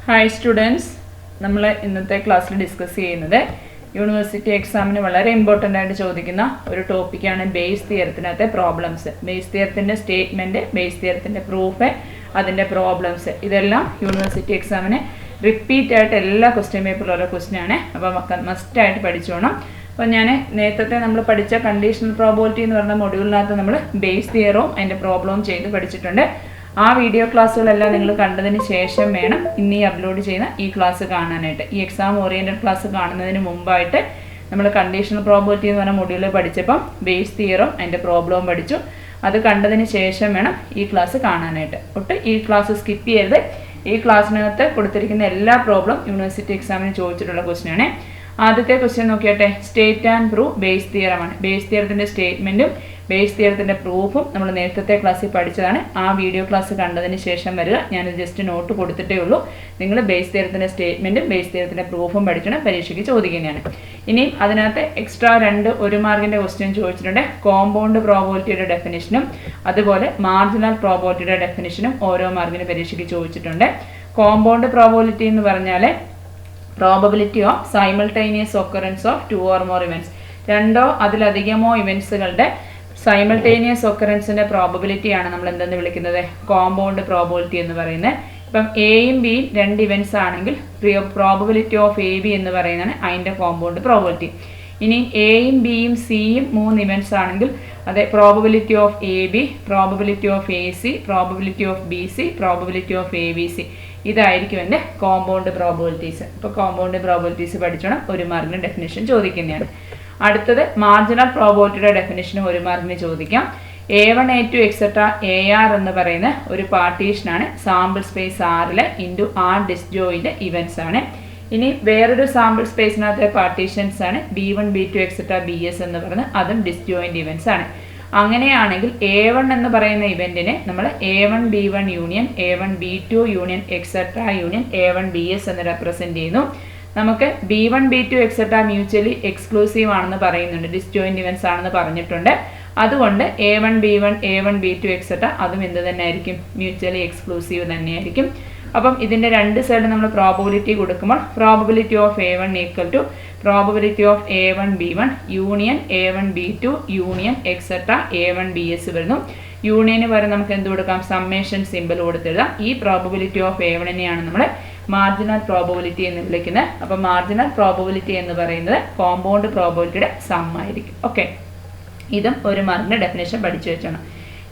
Hi students, നമ്മൾ ഇന്നത്തെ ക്ലാസ്സിൽ ഡിസ്കസ് ചെയ്യുന്നത് യൂണിവേഴ്സിറ്റി എക്സാമിന് വളരെ ഇമ്പോർട്ടൻ്റ് ആയിട്ട് ചോദിക്കുന്ന ഒരു ടോപ്പിക്കാണ് ബേസ് തിയറത്തിനകത്തെ പ്രോബ്ലംസ്. ബേസ് തിയറത്തിൻ്റെ സ്റ്റേറ്റ്മെൻറ്റ്, ബേസ് തിയറത്തിൻ്റെ പ്രൂഫ്, അതിൻ്റെ പ്രോബ്ലംസ്, ഇതെല്ലാം യൂണിവേഴ്സിറ്റി എക്സാമിന് റിപ്പീറ്റ് ആയിട്ട് എല്ലാ ക്വസ്റ്റ്യൻ പേപ്പറിലും ഓരോ ക്വസ്റ്റ്യൻ ആണ്. അപ്പോൾ മസ്റ്റായിട്ട് പഠിച്ചോണം. അപ്പോൾ ഞാൻ നേരത്തെ നമ്മൾ പഠിച്ച കണ്ടീഷണൽ പ്രോബബിലിറ്റി എന്ന് പറഞ്ഞ മൊഡ്യൂളിനകത്ത് നമ്മൾ ബേസ് തിയറവും അതിൻ്റെ പ്രോബ്ലവും ചെയ്ത് പഠിച്ചിട്ടുണ്ട്. ആ വീഡിയോ ക്ലാസ്സുകളെല്ലാം നിങ്ങൾ കണ്ടതിന് ശേഷം വേണം ഇന്ന് ഈ അപ്ലോഡ് ചെയ്യുന്ന ഈ ക്ലാസ് കാണാനായിട്ട്. ഈ എക്സാം ഓറിയൻറ്റഡ് ക്ലാസ് കാണുന്നതിന് മുമ്പായിട്ട് നമ്മൾ കണ്ടീഷണൽ പ്രോബബിലിറ്റി എന്ന് പറഞ്ഞ മൊഡ്യൂളിൽ പഠിച്ചപ്പം ബേസ് തിയറും അതിൻ്റെ പ്രോബ്ലവും പഠിച്ചു. അത് കണ്ടതിന് ശേഷം വേണം ഈ ക്ലാസ് കാണാനായിട്ട്. ഒട്ട് ഈ ക്ലാസ് സ്കിപ്പ് ചെയ്യരുത്. ഈ ക്ലാസ്സിനകത്ത് കൊടുത്തിരിക്കുന്ന എല്ലാ പ്രോബ്ലം യൂണിവേഴ്സിറ്റി എക്സാമിന് ചോദിച്ചിട്ടുള്ള ക്വസ്റ്റ്യൻ ആണ്. ആദ്യത്തെ ക്വസ്റ്റ്യൻ നോക്കിയാട്ടെ. സ്റ്റേറ്റ് ആൻഡ് പ്രൂവ് ബേസ് തിയറമാണ്. ബേസ് തിയറത്തിൻ്റെ സ്റ്റേറ്റ്മെൻറ്റും ബേസ് തിയറത്തിൻ്റെ പ്രൂഫും നമ്മൾ നേരത്തെ ക്ലാസ്സിൽ പഠിച്ചതാണ്. ആ വീഡിയോ ക്ലാസ് കണ്ടതിന് ശേഷം വരിക. ഞാൻ ജസ്റ്റ് നോട്ട് കൊടുത്തിട്ടേ ഉള്ളൂ. നിങ്ങൾ ബേസ് തിയറത്തിൻ്റെ സ്റ്റേറ്റ്മെൻറ്റും ബേസ് തിയറത്തിൻ്റെ പ്രൂഫും പഠിക്കണം. പരീക്ഷയ്ക്ക് ചോദിക്കുന്നതാണ്. ഇനി അതിനകത്ത് എക്സ്ട്രാ 2 1 മാർക്കിൻ്റെ ക്വസ്റ്റ്യൻ ചോദിച്ചിട്ടുണ്ട്. കോമ്പൗണ്ട് പ്രോബബിലിറ്റിയുടെ ഡെഫിനിഷനും അതുപോലെ മാർജിനൽ പ്രോബബിലിറ്റിയുടെ ഡെഫിനിഷനും ഓരോ മാർക്കിന് പരീക്ഷയ്ക്ക് ചോദിച്ചിട്ടുണ്ട്. കോമ്പൗണ്ട് പ്രോബബിലിറ്റി എന്ന് പറഞ്ഞാൽ probability of simultaneous occurrence of 2 or more events. 2 അതിലധികമോ ഇവൻറ്റ്സുകളുടെ സൈമൾട്ടേനിയസ് ഒക്കറൻസിൻ്റെ പ്രോബബിലിറ്റിയാണ് നമ്മൾ എന്തെന്ന് വിളിക്കുന്നത്? കോമ്പൗണ്ട് പ്രോബബിലിറ്റി എന്ന് പറയുന്നത്. ഇപ്പം എയും ബിയും 2 ഇവൻറ്റ്സ് ആണെങ്കിൽ പ്രോബബിലിറ്റി ഓഫ് എ ബി എന്ന് പറയുന്നതാണ് അതിൻ്റെ കോമ്പൗണ്ട് പ്രോബബിലിറ്റി. ഇനി എയും ബിയും സിയും 3 ഇവൻറ്റ്സ് ആണെങ്കിൽ അതെ probability of A B, probability of A C, probability of B C, probability of A B C. ഇതായിരിക്കും എൻ്റെ കോമ്പൗണ്ട് പ്രോബബിലിറ്റീസ്. ഇപ്പോൾ കോമ്പൗണ്ട് പ്രോബബിലിറ്റീസ് പഠിച്ചോണം. 1 മാർക്കിന് ഡെഫിനിഷൻ ചോദിക്കുന്നതാണ്. അടുത്തത് മാർജിനൽ പ്രോബബിലിറ്റിയുടെ ഡെഫിനിഷനും 1 മാർക്കിന് ചോദിക്കാം. A1 A2 എക്സെട്ര AR എന്ന് പറയുന്ന ഒരു പാർട്ടീഷനാണ്. സാമ്പിൾ സ്പേസ് ആറിലെ ഇൻറ്റു ആർ ഡിസ്ജോയിൻ്റ് ഇവൻറ്റ്സ് ആണ്. ഇനി വേറൊരു സാമ്പിൾ സ്പേസിനകത്തെ പാർട്ടീഷൻസ് ആണ് B1 B2 എക്സെട്ര BS എന്ന് പറയുന്നത്. അതും ഡിസ്ജോയിൻ്റ് ഇവൻറ്റ്സ് ആണ്. അങ്ങനെയാണെങ്കിൽ A1 എന്ന് പറയുന്ന ഇവൻറ്റിനെ നമ്മൾ A1 B1 union A1 B2 union etcetera union A1 BS എന്ന് റെപ്രസെൻറ്റ് ചെയ്യുന്നു. നമുക്ക് B1 B2 etcetera mutually exclusive ആണെന്ന് പറയുന്നുണ്ട്, ഡിസ്ജോയിൻ്റ് ഇവൻറ്റ്സ് ആണെന്ന് പറഞ്ഞിട്ടുണ്ട്. അതുകൊണ്ട് A1 B1 A1 B2 etcetera അതും എന്ത് തന്നെ ആയിരിക്കും? മ്യൂച്വലി എക്സ്ക്ലൂസീവ് തന്നെയായിരിക്കും. അപ്പം ഇതിൻ്റെ 2 സൈഡ് നമ്മൾ പ്രോബബിലിറ്റി കൊടുക്കുമ്പോൾ probability of A1 equal to probability of A1 B1 union A1 B2 union etcetera A1 BS വരുന്നു. യൂണിയന് വരെ നമുക്ക് എന്ത് കൊടുക്കാം? സമ്മേഷൻ സിമ്പിൾ കൊടുത്തെഴുതാം. ഈ പ്രോബബിലിറ്റി ഓഫ് A1നെയാണ് നമ്മൾ മാർജിനൽ പ്രോബബിലിറ്റി എന്ന് വിളിക്കുന്നത്. അപ്പോൾ മാർജിനൽ പ്രോബബിലിറ്റി എന്ന് പറയുന്നത് കോമ്പൗണ്ട് പ്രോബബിലിറ്റിയുടെ സം ആയിരിക്കും. ഓക്കെ, ഇതും 1 മാർക്കിൻ്റെ ഡെഫിനേഷൻ പഠിച്ചു വെച്ചോണം.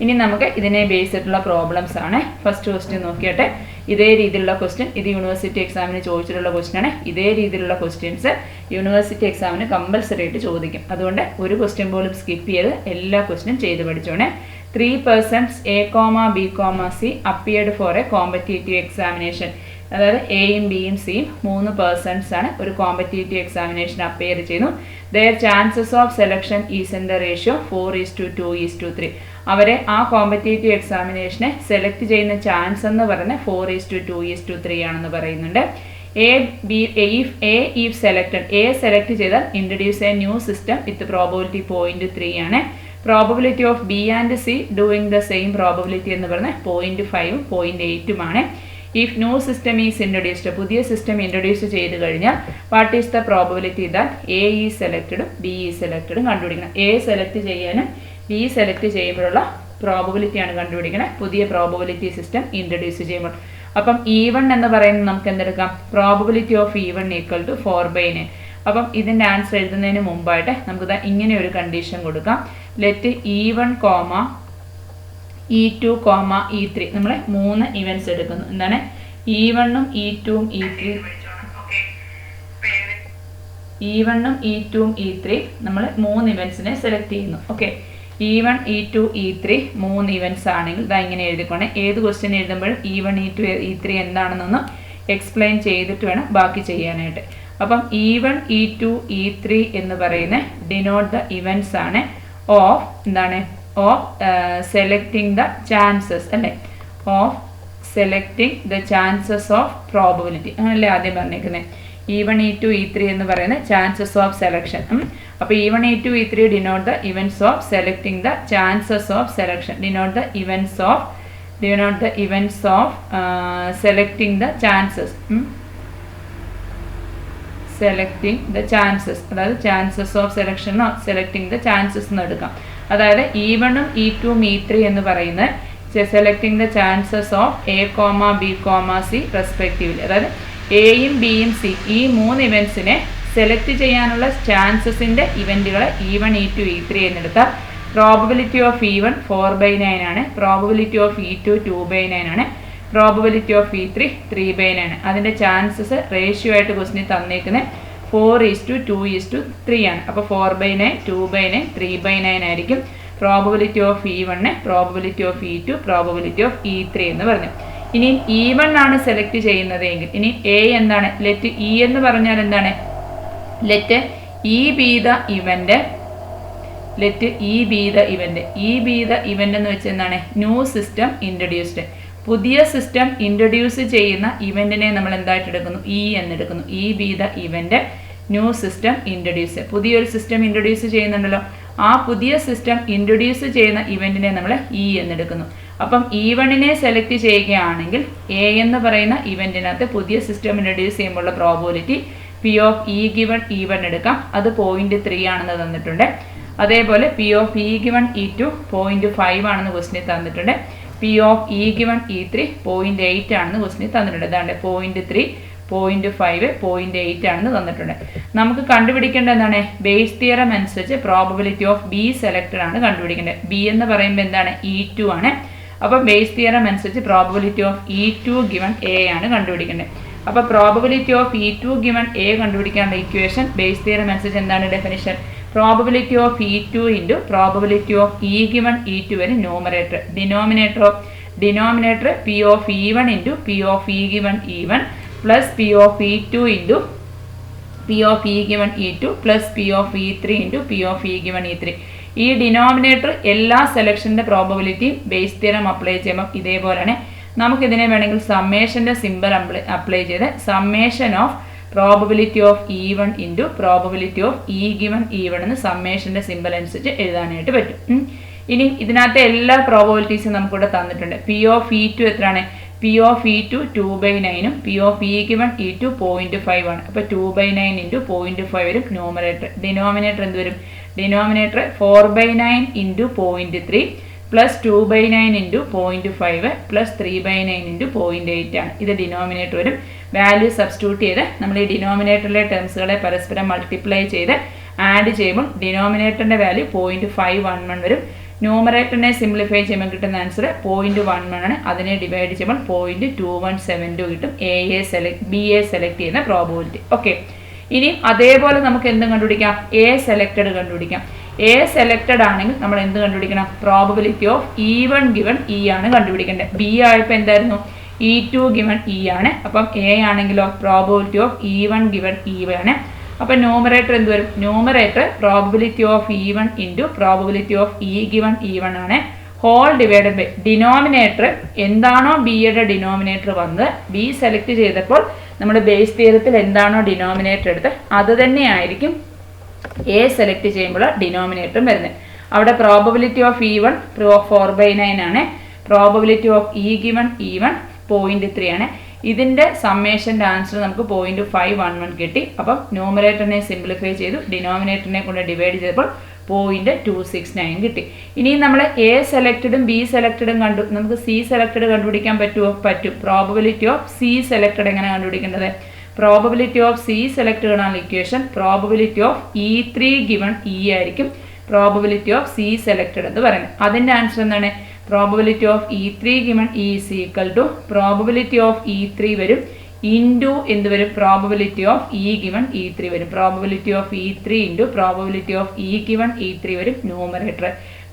ഇനി നമുക്ക് ഇതിനെ ബേസ് ചെയ്തിട്ടുള്ള പ്രോബ്ലംസ് ആണ്. ഫസ്റ്റ് ക്വസ്റ്റ്യൻ നോക്കിയാട്ടെ. ഇതേ രീതിയിലുള്ള ക്വസ്റ്റ്യൻ ഇത് യൂണിവേഴ്സിറ്റി എക്സാമിന് ചോദിച്ചിട്ടുള്ള ക്വസ്റ്റ്യൻ ആണ്. ഇതേ രീതിയിലുള്ള ക്വസ്റ്റ്യൻസ് യൂണിവേഴ്സിറ്റി എക്സാമിന് കമ്പൽസറി ആയിട്ട് ചോദിക്കും. അതുകൊണ്ട് ഒരു ക്വസ്റ്റ്യൻ പോലും സ്കിപ്പ് ചെയ്ത് എല്ലാ ക്വസ്റ്റ്യനും ചെയ്ത് പഠിച്ചോണേ. 3 persons A, B, C appeared for a competitive examination. അതായത് എയും ബിയും സിയും 3 പേഴ്സൺസ് ആണ് ഒരു കോമ്പറ്റേറ്റീവ് എക്സാമിനേഷൻ അപ്പിയർ ചെയ്യുന്നു. Their chances of selection is in the ratio 4:2:3. അവരെ ആ കോമ്പറ്റേറ്റീവ് എക്സാമിനേഷനെ സെലക്ട് ചെയ്യുന്ന ചാൻസ് എന്ന് പറയുന്നത് 4:2:3 ആണെന്ന് പറയുന്നുണ്ട്. if selected, A സെലക്ട് ചെയ്താൽ introduce a new system with probability 0.3 ആണ്. Probability of B and C doing the same probability എന്ന് പറയുന്നത് 0.5 0.8 ആണ്. If new system is introduced, പുതിയ സിസ്റ്റം ഇൻട്രൊഡ്യൂസ് ചെയ്ത് കഴിഞ്ഞാൽ what is the probability that A is സെലക്റ്റഡും B is സെലക്റ്റഡും കണ്ടുപിടിക്കണം. എ സെലക്ട് ചെയ്യാനും ബി സെലക്ട് ചെയ്യുമ്പോഴുള്ള പ്രോബബിലിറ്റിയാണ് കണ്ടുപിടിക്കണം പുതിയ പ്രോബബിലിറ്റി സിസ്റ്റം ഇൻട്രൊഡ്യൂസ് ചെയ്യുമ്പോൾ. അപ്പം E1 എന്ന് പറയുന്നത് നമുക്ക് എന്തെടുക്കാം? Probability of E1 equal to 4/9. അപ്പം ഇതിൻ്റെ ആൻസർ എഴുതുന്നതിന് മുമ്പായിട്ട് നമുക്ക് ഇങ്ങനെ ഒരു കണ്ടീഷൻ കൊടുക്കാം. ലെറ്റ് E1, E2, E3 നമ്മൾ 3 ഇവൻറ്റ്സ് എടുക്കുന്നു. എന്താണ്? E1ഉം E2ഉം E3 നമ്മൾ 3 ഇവൻറ്റ്സിനെ സെലക്ട് ചെയ്യുന്നു. Okay, E1 E2 E3 3 events ആണെങ്കിൽ ഇതാ ഇങ്ങനെ എഴുതിക്കോണേ. ഏത് ക്വസ്റ്റ്യൻ എഴുതുമ്പോഴും E1 E2 E3 എന്താണെന്നൊന്ന് എക്സ്പ്ലെയിൻ ചെയ്തിട്ട് വേണം ബാക്കി ചെയ്യാനായിട്ട്. അപ്പം E1 E2 E3 എന്ന് പറയുന്ന ഡിനോട്ട് ദ ഇവൻറ്റ്സ് ആണ് ഓഫ് എന്താണ്? ഓഫ് സെലക്ടിങ് ദ ചാൻസസ് അല്ലേ? Of selecting the chances of probability അങ്ങനല്ലേ ആദ്യം പറഞ്ഞേക്കുന്നത്. E1 E2 E3 എന്ന് പറയുന്നത് ചാൻസസ് ഓഫ് സെലക്ഷൻ. അപ്പോൾ E1 E2 E3 denote the events of selecting the chances of selection, denote the events of denote the events of selecting the chances. Selecting the chances, അതായത് chances of selection or selecting the chances എന്ന് എടുക്കാം. അതായത് E1 ഉം E2 ഉം E3 എന്ന് പറയുന്നത് selecting the chances of A, B, C respectively. അതായത് എയും ബിയും സി ഈ 3 ഇവൻസിനെ സെലക്ട് ചെയ്യാനുള്ള ചാൻസസിൻ്റെ ഇവൻറ്റുകളെ E1, E2, E3 എന്നെടുത്താൽ probability of E1 4/9 ആണ്, പ്രോബബിലിറ്റി ഓഫ് E2 2/9 ആണ്, പ്രോബബിലിറ്റി ഓഫ് E3 3/9 ആണ്. അതിൻ്റെ ചാൻസസ് റേഷ്യോ ആയിട്ട് ക്വസ്റ്റിന് തന്നേക്കുന്നത് 4:2:3 ആണ്. അപ്പോൾ 4/9, 2/9, 3/9 ആയിരിക്കും probability of E1, probability of E2, probability of E3 എന്ന് പറഞ്ഞു. ഇനി E1 ആണ് സെലക്ട് ചെയ്യുന്നത് എങ്കിൽ ഇനി എ എന്താണ്? ലെറ്റ് ഇ എന്ന് പറഞ്ഞാൽ എന്താണ്? Let E be the event, let E be the event. E be the event എന്ന് വെച്ചാൽ എന്താണ്? New system introduced. പുതിയ സിസ്റ്റം ഇൻട്രൊഡ്യൂസ് ചെയ്യുന്ന ഇവന്റിനെ നമ്മൾ എന്തായിട്ട് എടുക്കുന്നു? ഇ എന്നെടുക്കുന്നു. E be the event new system introduce. പുതിയൊരു സിസ്റ്റം ഇൻട്രൊഡ്യൂസ് ചെയ്യുന്നുണ്ടല്ലോ, ആ പുതിയ സിസ്റ്റം ഇൻട്രൊഡ്യൂസ് ചെയ്യുന്ന ഇവന്റിനെ നമ്മൾ ഇ എന്നെടുക്കുന്നു. അപ്പം E1നെ സെലക്ട് ചെയ്യുകയാണെങ്കിൽ എ എന്ന് പറയുന്ന ഇവന്റിനകത്ത് പുതിയ സിസ്റ്റം ഇൻട്രൊഡ്യൂസ് ചെയ്യുമ്പോഴുള്ള probability P of E given E1 എടുക്കാം. അത് 0.3 ആണെന്ന് തന്നിട്ടുണ്ട്. അതേപോലെ P of E given E2 0.5 ആണെന്ന് ക്വസ്റ്റിന് തന്നിട്ടുണ്ട്. P of E given E3 0.8 ആണെന്ന് ക്വസ്റ്റിന് തന്നിട്ടുണ്ട്. അതാണ്ട് 0.3, 0.5, 0.8 ആണെന്ന് തന്നിട്ടുണ്ട്. നമുക്ക് കണ്ടുപിടിക്കേണ്ടത് എന്താണ്? ബേസ് തിയറം അനുസരിച്ച് പ്രോബബിലിറ്റി ഓഫ് ബി സെലക്ടഡ് ആണ് കണ്ടുപിടിക്കേണ്ടത്. ബി എന്ന് പറയുമ്പോൾ എന്താണ്? E2 ആണ്. അപ്പോൾ ബേസ് തിയറം അനുസരിച്ച് probability of E2 given A ആണ് കണ്ടുപിടിക്കേണ്ടത്. അപ്പോൾ probability of E2 given A കണ്ടുപിടിക്കാനുള്ള ഇക്വേഷൻ ബേസ് തിയറം അനുസരിച്ച് എന്താണ് definition? Probability of E2 into probability of E given E2 വരെ numerator, denominator P of E1 into P of E given E1 plus P of E2 into P of E given E2 plus P of E3 into P of E given E3. ഈ denominator എല്ലാ സെലക്ഷൻ്റെ പ്രോബബിലിറ്റിയും base theorem apply ചെയ്യുമ്പോൾ ഇതേപോലെയാണ്. നമുക്കിതിനെ വേണമെങ്കിൽ സമ്മേഷൻ്റെ simple apply ചെയ്ത് summation of probability of E1 into probability of E given E1 എന്ന് സമ്മേഷൻ്റെ simple അനുസരിച്ച് എഴുതാനായിട്ട് പറ്റും. ഇനി ഇതിനകത്തെ എല്ലാ പ്രോബബിലിറ്റീസും നമുക്കിവിടെ തന്നിട്ടുണ്ട്. പി ഓഫ് E2 എത്രയാണ്? P of E2 2/9 P of E given E2 0.5 ആണ്. അപ്പോൾ 2/9 ഇൻറ്റു 0.5 വരും ന്യൂമറേറ്റർ. ഡിനോമിനേറ്റർ എന്ത് വരും? Denominator 4/9 into 0.3 plus 2/9 into 0.5 plus 3/9 into 0.8 ആണ്. ഇത് ഡിനോമിനേറ്റർ വരും. വാല്യൂ സബ്സ്റ്റിറ്റ്യൂട്ട് ചെയ്ത് നമ്മൾ ഈ ഡിനോമിനേറ്ററിലെ ടേംസുകളെ പരസ്പരം മൾട്ടിപ്ലൈ ചെയ്ത് ആഡ് ചെയ്യുമ്പോൾ ഡിനോമിനേറ്ററിൻ്റെ വാല്യൂ 0.511 വരും. ന്യൂമറേറ്ററിനെ സിംപ്ലിഫൈ ചെയ്യുമ്പോൾ കിട്ടുന്ന ആൻസർ 0.11 ആണ്. അതിനെ ഡിവൈഡ് ചെയ്യുമ്പോൾ 0.2172 കിട്ടും. ബി എ സെലക്ട് ചെയ്യുന്ന പ്രോബബിലിറ്റി. ഓക്കെ, ഇനി അതേപോലെ നമുക്ക് എന്തും കണ്ടുപിടിക്കാം? എ സെലക്റ്റഡ് കണ്ടുപിടിക്കാം. എ സെലക്റ്റഡ് ആണെങ്കിൽ നമ്മൾ എന്ത് കണ്ടുപിടിക്കണം? Probability of E1 given E ആണ് കണ്ടുപിടിക്കേണ്ടത്. ബി ആയപ്പോൾ എന്തായിരുന്നു? E2 ഗിവൺ ഇ ആണ്. അപ്പം എ ആണെങ്കിലോ probability of E1 given E ആണ്. അപ്പം ന്യൂമറേറ്റർ എന്ത് വരും? Numerator probability of E1 into probability of E given E1 ആണ്. ഹോൾ ഡിവൈഡഡ് ബൈ ഡിനോമിനേറ്റർ എന്താണോ ബിയുടെ ഡിനോമിനേറ്റർ വന്നത്, ബി സെലക്ട് ചെയ്തപ്പോൾ നമ്മൾ ബേസ് തിയറത്തിൽ എന്താണോ ഡിനോമിനേറ്റർ എടുത്ത് അത് തന്നെയായിരിക്കും എ സെലക്ട് ചെയ്യുമ്പോൾ ഡിനോമിനേറ്ററും വരുന്നത്. അവിടെ പ്രോബബിലിറ്റി ഓഫ് E1 4/9 ആണ്. Probability of E given E1 0.3 ആണ്. ഇതിൻ്റെ സമ്മേഷൻ്റെ ആൻസർ നമുക്ക് 0.511 കിട്ടി. അപ്പം ന്യൂമറേറ്ററിനെ സിംപ്ലിഫൈ ചെയ്തു, ഡിനോമിനേറ്ററിനെ കൊണ്ട് ഡിവൈഡ് ചെയ്തപ്പോൾ 0.269 കിട്ടി. ഇനി നമ്മൾ എ സെലക്റ്റഡും ബി സെലക്റ്റഡും കണ്ടു. നമുക്ക് സി സെലക്റ്റഡ് കണ്ടുപിടിക്കാൻ പറ്റുമോ? പറ്റും. പ്രോബബിലിറ്റി ഓഫ് സി സെലക്റ്റഡ് എങ്ങനെ കണ്ടുപിടിക്കേണ്ടത്? പ്രോബബിലിറ്റി ഓഫ് സി സെലക്റ്റഡ് ആണ് equation. Probability of E3 given E ആയിരിക്കും പ്രോബബിലിറ്റി ഓഫ് സി സെലക്റ്റഡ് എന്ന് പറയുന്നത്. അതിൻ്റെ ആൻസർ എന്താണ്? Probability of E3 given E is equal to probability of E3 വരും ഇൻറ്റു എന്ത് വരും? Probability of E given E3 വരും. Probability of E3 into probability of E given E3 വരും numerator.